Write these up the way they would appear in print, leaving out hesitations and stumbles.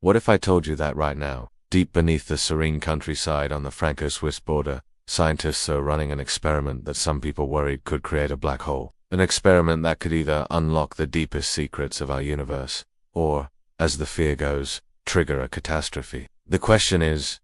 What if I told you that right now, deep beneath the serene countryside on the Franco-Swiss border, scientists are running an experiment that some people worried could create a black hole? An experiment that could either unlock the deepest secrets of our universe, or, as the fear goes, trigger a catastrophe. The question is,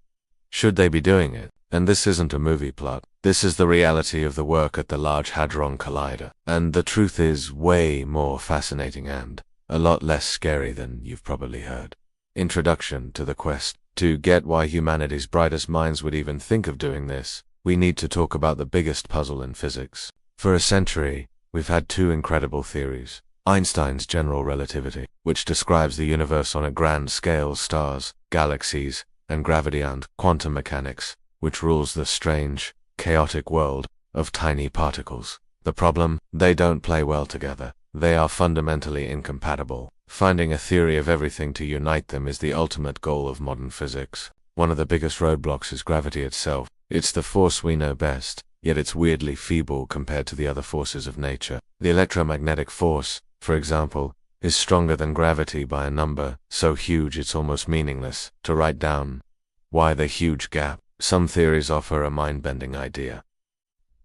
should they be doing it? And this isn't a movie plot. This is the reality of the work at the Large Hadron Collider. And the truth is way more fascinating and a lot less scary than you've probably heard. Introduction to the quest. To get why humanity's brightest minds would even think of doing this, we need to talk about the biggest puzzle in physics. For a century, we've had two incredible theories. Einstein's general relativity, which describes the universe on a grand scale, stars, galaxies, and gravity, and quantum mechanics, which rules the strange, chaotic world of tiny particles. The problem? They don't play well together. They are fundamentally incompatible. Finding a theory of everything to unite them is the ultimate goal of modern physics. One of the biggest roadblocks is gravity itself. It's the force we know best, yet it's weirdly feeble compared to the other forces of nature. The electromagnetic force, for example, is stronger than gravity by a number so huge it's almost meaningless to write down. Why the huge gap? Some theories offer a mind-bending idea.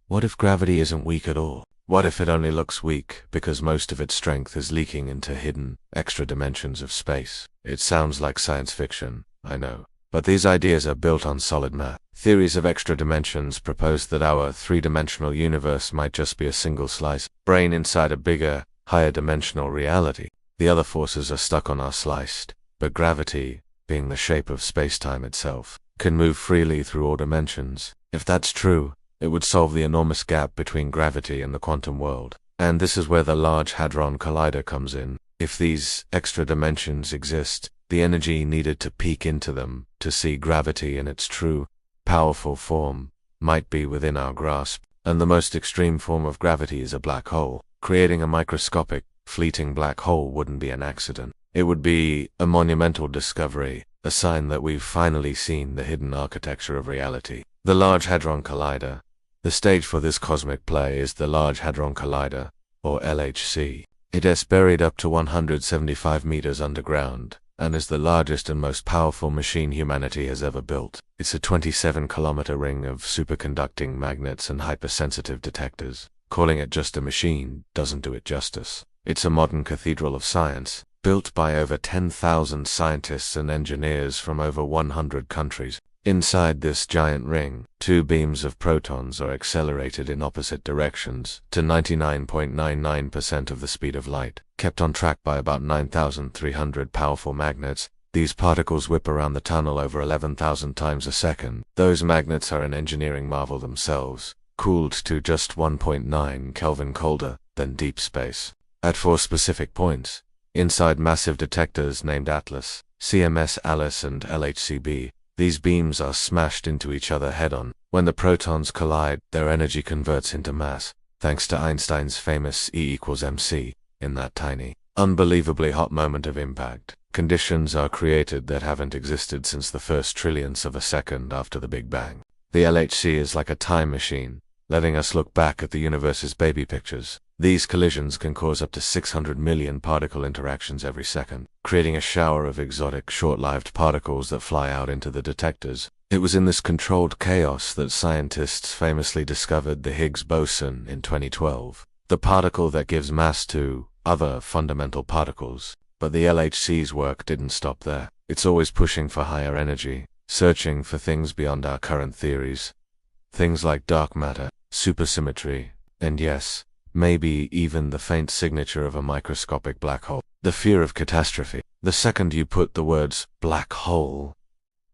What if gravity isn't weak at all? What if it only looks weak because most of its strength is leaking into hidden, extra dimensions of space? It sounds like science fiction, I know. But these ideas are built on solid math. Theories of extra dimensions propose that our three-dimensional universe might just be a single slice, brain inside a bigger, higher dimensional reality. The other forces are stuck on our sliced, but gravity, being the shape of space-time itself, can move freely through all dimensions. If that's true, it would solve the enormous gap between gravity and the quantum world. And this is where the Large Hadron Collider comes in. If these extra dimensions exist, the energy needed to peek into them, to see gravity in its true, powerful form, might be within our grasp. And the most extreme form of gravity is a black hole. Creating a microscopic, fleeting black hole wouldn't be an accident. It would be a monumental discovery, a sign that we've finally seen the hidden architecture of reality. The Large Hadron Collider. The stage for this cosmic play is the Large Hadron Collider, or LHC. It is buried up to 175 meters underground, and is the largest and most powerful machine humanity has ever built. It's a 27-kilometer ring of superconducting magnets and hypersensitive detectors. Calling it just a machine doesn't do it justice. It's a modern cathedral of science, built by over 10,000 scientists and engineers from over 100 countries. Inside this giant ring, two beams of protons are accelerated in opposite directions to 99.99% of the speed of light. Kept on track by about 9,300 powerful magnets, these particles whip around the tunnel over 11,000 times a second. Those magnets are an engineering marvel themselves, cooled to just 1.9 Kelvin colder than deep space. At 4 specific points, inside massive detectors named Atlas, CMS Alice and LHCb, these beams are smashed into each other head-on. When the protons collide, their energy converts into mass, thanks to Einstein's famous E=mc. In that tiny, unbelievably hot moment of impact, conditions are created that haven't existed since the first trillionths of a second after the Big Bang. The LHC is like a time machine, letting us look back at the universe's baby pictures. These collisions can cause up to 600 million particle interactions every second, creating a shower of exotic, short-lived particles that fly out into the detectors. It was in this controlled chaos that scientists famously discovered the Higgs boson in 2012, the particle that gives mass to other fundamental particles. But the LHC's work didn't stop there. It's always pushing for higher energy, searching for things beyond our current theories. Things like dark matter, supersymmetry, and yes, maybe even the faint signature of a microscopic black hole. The fear of catastrophe. The second you put the words black hole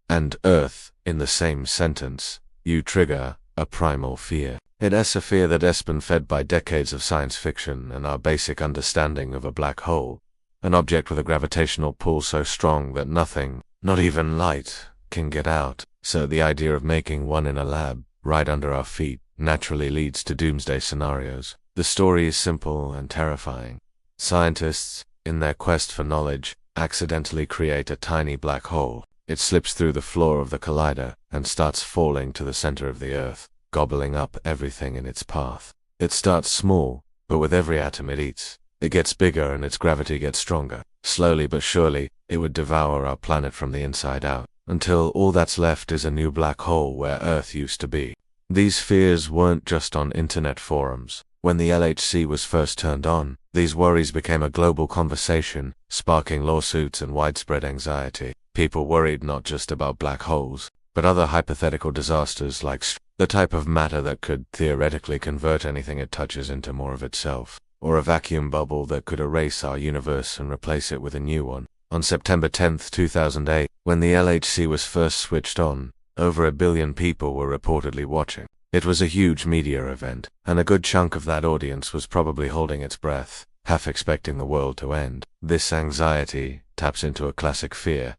and Earth in the same sentence, you trigger a primal fear. It is a fear that has been fed by decades of science fiction and our basic understanding of a black hole, an object with a gravitational pull so strong that nothing, not even light, can get out. So the idea of making one in a lab, right under our feet, naturally leads to doomsday scenarios. The story is simple and terrifying. Scientists, in their quest for knowledge, accidentally create a tiny black hole. It slips through the floor of the collider and starts falling to the center of the Earth, gobbling up everything in its path. It starts small, but with every atom it eats, it gets bigger and its gravity gets stronger. Slowly but surely, it would devour our planet from the inside out, until all that's left is a new black hole where Earth used to be. These fears weren't just on internet forums. When the LHC was first turned on, these worries became a global conversation, sparking lawsuits and widespread anxiety. People worried not just about black holes, but other hypothetical disasters like the type of matter that could theoretically convert anything it touches into more of itself, or a vacuum bubble that could erase our universe and replace it with a new one. On September 10, 2008, when the LHC was first switched on, over 1 billion people were reportedly watching. It was a huge media event, and a good chunk of that audience was probably holding its breath, half expecting the world to end. This anxiety taps into a classic fear.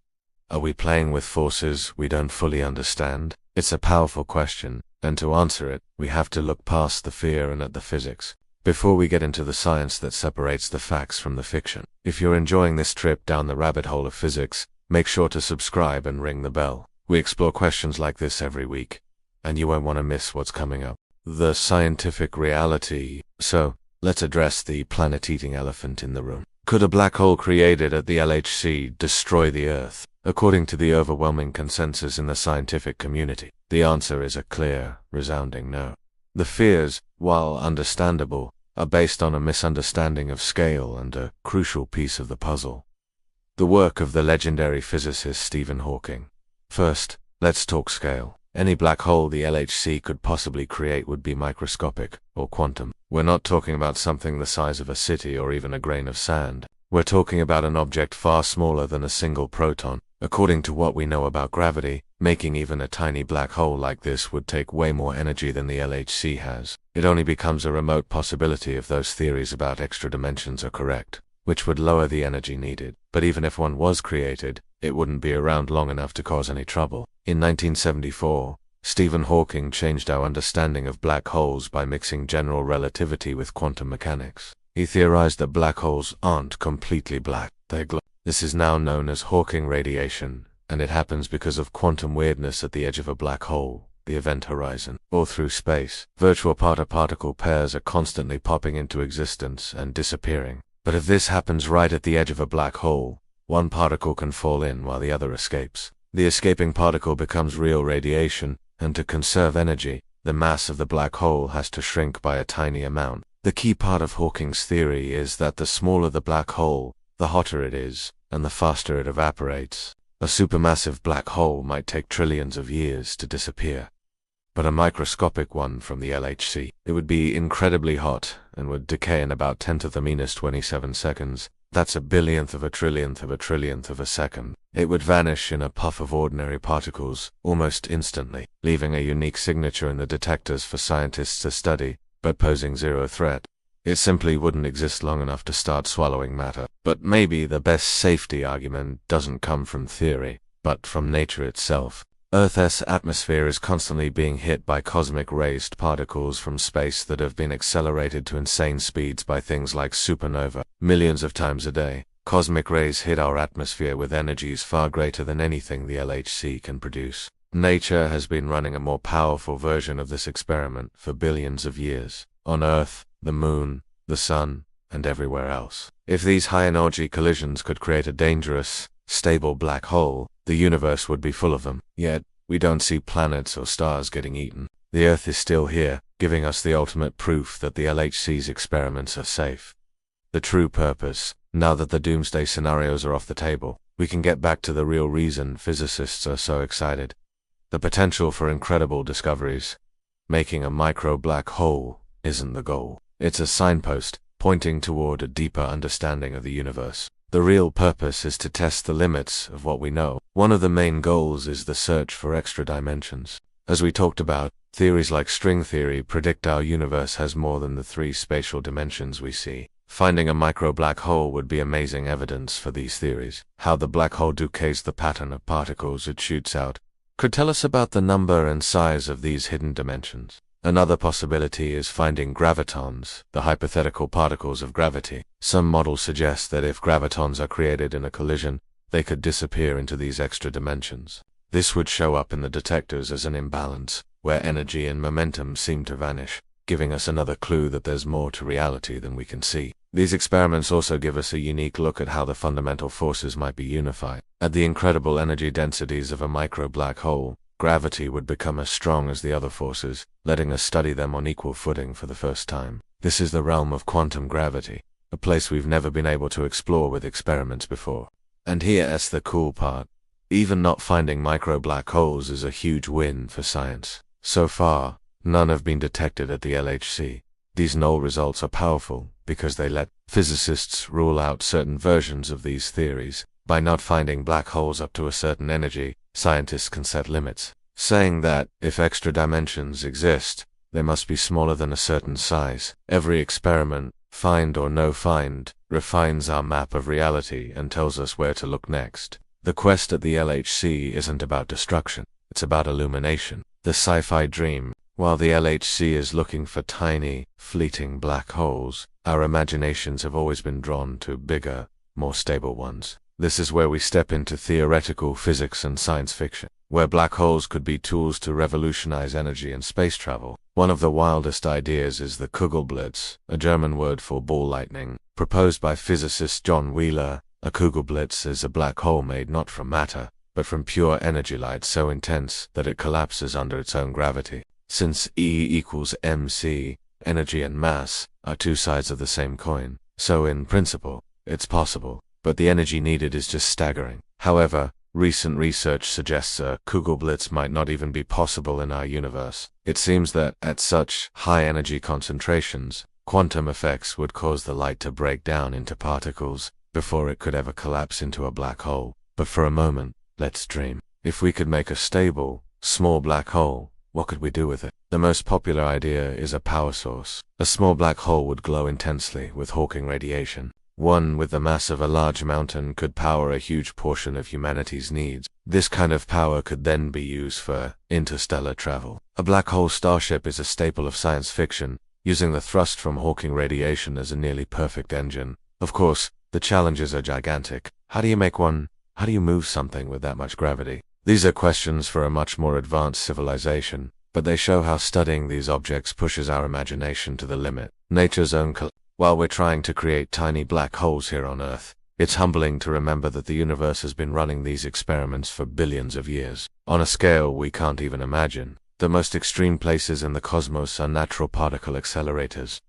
Are we playing with forces we don't fully understand? It's a powerful question, and to answer it, we have to look past the fear and at the physics, before we get into the science that separates the facts from the fiction. If you're enjoying this trip down the rabbit hole of physics, make sure to subscribe and ring the bell. We explore questions like this every week, and you won't want to miss what's coming up. The scientific reality. So, let's address the planet-eating elephant in the room. Could a black hole created at the LHC destroy the Earth? According to the overwhelming consensus in the scientific community, the answer is a clear, resounding no. The fears, while understandable, are based on a misunderstanding of scale and a crucial piece of the puzzle: the work of the legendary physicist Stephen Hawking. First, let's talk scale. Any black hole the LHC could possibly create would be microscopic, or quantum. We're not talking about something the size of a city or even a grain of sand. We're talking about an object far smaller than a single proton. According to what we know about gravity, making even a tiny black hole like this would take way more energy than the LHC has. It only becomes a remote possibility if those theories about extra dimensions are correct, which would lower the energy needed. But even if one was created, it wouldn't be around long enough to cause any trouble. In 1974, Stephen Hawking changed our understanding of black holes by mixing general relativity with quantum mechanics. He theorized that black holes aren't completely black, they glow. This is now known as Hawking radiation, and it happens because of quantum weirdness at the edge of a black hole, the event horizon, or through space. Virtual particle pairs are constantly popping into existence and disappearing. But if this happens right at the edge of a black hole, one particle can fall in while the other escapes. The escaping particle becomes real radiation, and to conserve energy, the mass of the black hole has to shrink by a tiny amount. The key part of Hawking's theory is that the smaller the black hole, the hotter it is, and the faster it evaporates. A supermassive black hole might take trillions of years to disappear, but a microscopic one from the LHC, it would be incredibly hot and would decay in about 10 to the minus 27 seconds. That's a billionth of a trillionth of a trillionth of a second. It would vanish in a puff of ordinary particles, almost instantly, leaving a unique signature in the detectors for scientists to study, but posing zero threat. It simply wouldn't exist long enough to start swallowing matter. But maybe the best safety argument doesn't come from theory, but from nature itself. Earth's atmosphere is constantly being hit by cosmic-raised particles from space that have been accelerated to insane speeds by things like supernova. Millions of times a day, cosmic rays hit our atmosphere with energies far greater than anything the LHC can produce. Nature has been running a more powerful version of this experiment for billions of years. On Earth, the Moon, the Sun, and everywhere else. If these high-energy collisions could create a dangerous, stable black hole, the universe would be full of them. Yet, we don't see planets or stars getting eaten. The Earth is still here, giving us the ultimate proof that the LHC's experiments are safe. The true purpose, now that the doomsday scenarios are off the table, we can get back to the real reason physicists are so excited. The potential for incredible discoveries. Making a micro-black hole isn't the goal. It's a signpost, pointing toward a deeper understanding of the universe. The real purpose is to test the limits of what we know. One of the main goals is the search for extra dimensions. As we talked about, theories like string theory predict our universe has more than the 3 spatial dimensions we see. Finding a micro-black hole would be amazing evidence for these theories. How the black hole decays the pattern of particles it shoots out could tell us about the number and size of these hidden dimensions. Another possibility is finding gravitons, the hypothetical particles of gravity. Some models suggest that if gravitons are created in a collision, they could disappear into these extra dimensions. This would show up in the detectors as an imbalance, where energy and momentum seem to vanish, giving us another clue that there's more to reality than we can see. These experiments also give us a unique look at how the fundamental forces might be unified. At the incredible energy densities of a micro black hole, gravity would become as strong as the other forces, letting us study them on equal footing for the first time. This is the realm of quantum gravity, a place we've never been able to explore with experiments before. And here's the cool part. Even not finding micro black holes is a huge win for science. So far, none have been detected at the LHC. These null results are powerful because they let physicists rule out certain versions of these theories. By not finding black holes up to a certain energy, scientists can set limits, saying that if extra dimensions exist, they must be smaller than a certain size. Every experiment, find or no find, refines our map of reality and tells us where to look next. The quest at the LHC isn't about destruction, it's about illumination. The sci-fi dream. While the LHC is looking for tiny, fleeting black holes, our imaginations have always been drawn to bigger, more stable ones. This is where we step into theoretical physics and science fiction, where black holes could be tools to revolutionize energy and space travel. One of the wildest ideas is the Kugelblitz, a German word for ball lightning, proposed by physicist John Wheeler. A Kugelblitz is a black hole made not from matter, but from pure energy light so intense that it collapses under its own gravity. Since E equals mc, energy and mass are two sides of the same coin, so in principle, it's possible, but the energy needed is just staggering. However, recent research suggests a Kugelblitz might not even be possible in our universe. It seems that at such high energy concentrations, quantum effects would cause the light to break down into particles before it could ever collapse into a black hole. But for a moment, let's dream. If we could make a stable, small black hole, what could we do with it? The most popular idea is a power source. A small black hole would glow intensely with Hawking radiation. One with the mass of a large mountain could power a huge portion of humanity's needs. This kind of power could then be used for interstellar travel. A black hole starship is a staple of science fiction, using the thrust from Hawking radiation as a nearly perfect engine. Of course, the challenges are gigantic. How do you make one? How do you move something with that much gravity? These are questions for a much more advanced civilization, but they show how studying these objects pushes our imagination to the limit. Nature's own While we're trying to create tiny black holes here on Earth, it's humbling to remember that the universe has been running these experiments for billions of years. On a scale we can't even imagine, the most extreme places in the cosmos are natural particle accelerators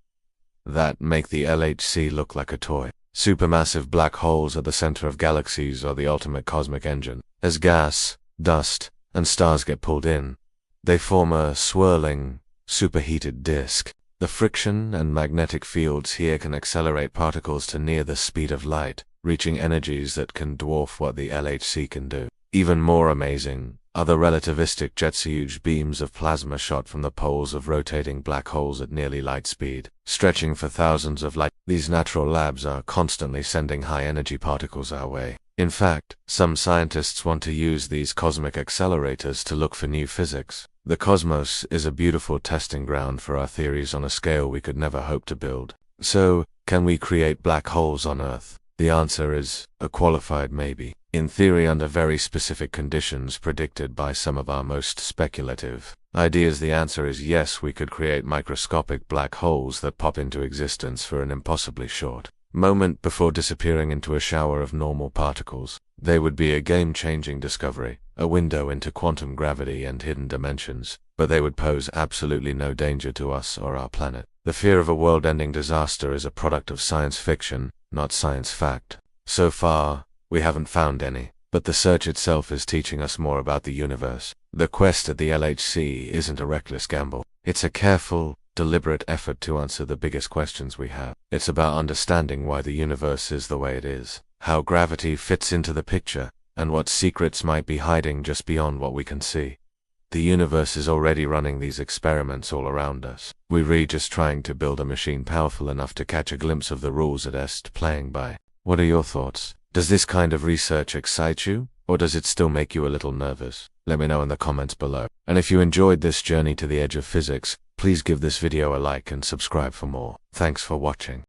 that make the LHC look like a toy. Supermassive black holes at the center of galaxies are the ultimate cosmic engine. As gas, dust, and stars get pulled in, they form a swirling, superheated disk. The friction and magnetic fields here can accelerate particles to near the speed of light, reaching energies that can dwarf what the LHC can do. Even more amazing are the relativistic jets, huge beams of plasma shot from the poles of rotating black holes at nearly light speed, stretching for thousands of light. These natural labs are constantly sending high-energy particles our way. In fact, some scientists want to use these cosmic accelerators to look for new physics. The cosmos is a beautiful testing ground for our theories on a scale we could never hope to build. So, can we create black holes on Earth? The answer is a qualified maybe. In theory, under very specific conditions predicted by some of our most speculative ideas, the answer is yes, we could create microscopic black holes that pop into existence for an impossibly short moment before disappearing into a shower of normal particles. They would be a game-changing discovery, a window into quantum gravity and hidden dimensions, but they would pose absolutely no danger to us or our planet. The fear of a world-ending disaster is a product of science fiction, not science fact. So far, we haven't found any, but the search itself is teaching us more about the universe. The quest at the LHC isn't a reckless gamble. It's a careful, deliberate effort to answer the biggest questions we have. It's about understanding why the universe is the way it is, how gravity fits into the picture, and what secrets might be hiding just beyond what we can see. The universe is already running these experiments all around us. We're just trying to build a machine powerful enough to catch a glimpse of the rules it is playing by. What are your thoughts? Does this kind of research excite you, or does it still make you a little nervous? Let me know in the comments below. And if you enjoyed this journey to the edge of physics, please give this video a like and subscribe for more. Thanks for watching.